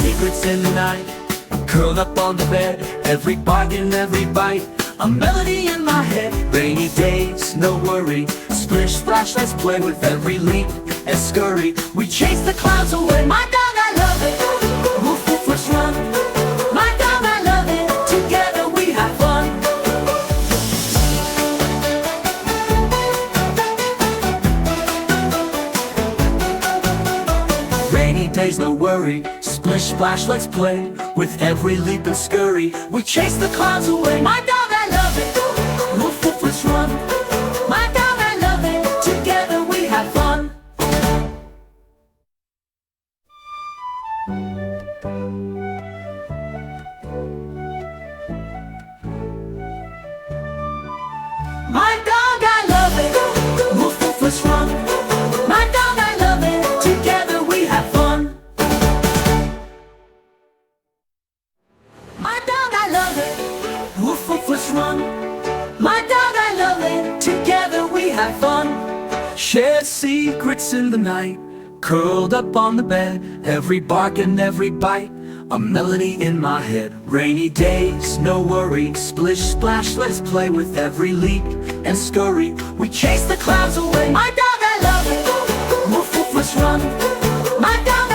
secrets in the night. Curled up on the bed, every bark and every bite, a melody in my head. Rainy days, no worry, splish splash, let's play with every leap and scurry. We chase the clouds away. My dog, I love it. Woof woof, let's run. My dog, I love it. Together we have fun. Rainy days, no worry, splish splash, let's play with every leap and scurry. We chase the clouds away. My dog, I love it. Woof woof, let's run. My dog, I love it. Together we have fun. My dog, I love it. Woof woof, let's run. My dog, I love it. Together we have fun. My dog, I love it. Woof woof, let's run. My dog, I love it. Together we have fun. Shared secrets in the night, curled up on the bed, every bark and every bite, a melody in my head. Rainy days, no worry, splish splash, let's play with every leap and scurry. We chase the clouds away. My dog, I love it. Woof woof, let's run. My dog,